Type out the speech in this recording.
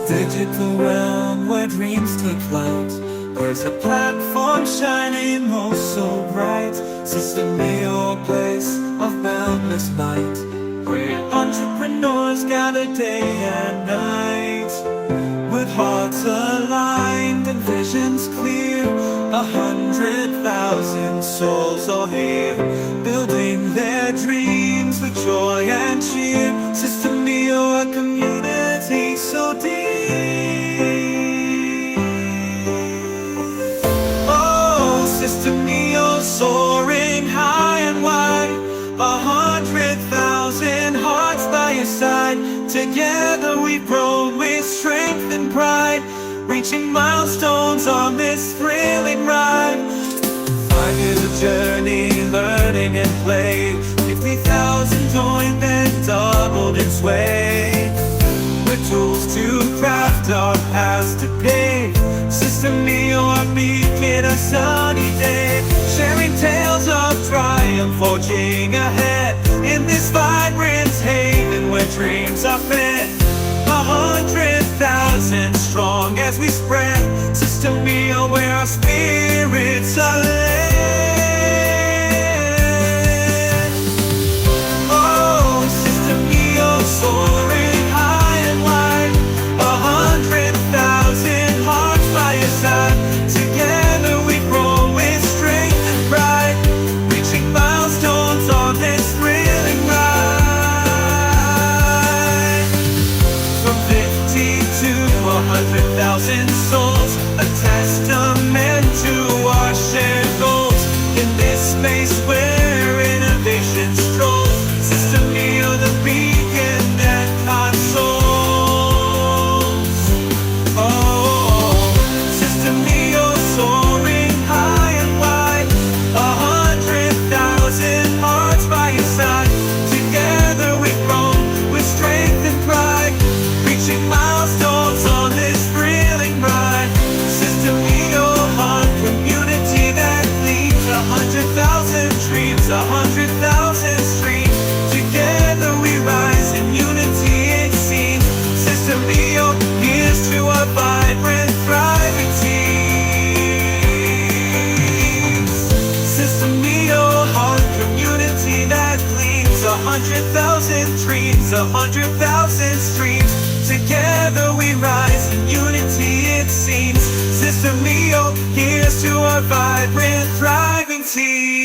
digital realm where dreams take flight. There's a platform shining oh so bright. SystemeIO, a place of boundless light, where entrepreneurs gather day and night, with hearts aligned and visions clear. 100,000 souls are here, building their dreams with joy and cheer. SystemeIO, a community so deep. Oh, SystemeIO, soaring high and wide. 100,000 hearts by your side. Together we grow with strength and pride, reaching milestones on this thrilling ride. 5 years of journey, learning and play. 50,000 joined and doubled in sway, with tools to craft our paths to pave. SystemeIO, our beacon, a sunny day, sharing tales of triumph, forging ahead in this vibrant haven where dreams are fed. 100,000 strong as we spread. SystemeIO, where our spirits are led. Oh, SystemeIO, soaring high and wide. 100,000 hearts by your side. Together we grow with strength and pride, reaching milestones on this thrilling ride. From 50 to 100,000 souls, a testament to our shared goals. In this space where innovation strolls, SystemeIO, the beacon that consoles. Oh, SystemeIO, soaring high and wide. 100,000 hearts by your side. Together we grow with strength and pride, reaching milestones on this thrilling ride. SystemeIO, one community that leads. 100,000 dreams, 100,000 streams. Together we rise in unity, it seems. SystemeIO, here's to our vibrant, thriving teams. SystemeIO, one community that leads. 100,000 dreams, 100,000 streams. Together we rise in unity, it seems. SystemeIO, here's to our vibrant, thriving team.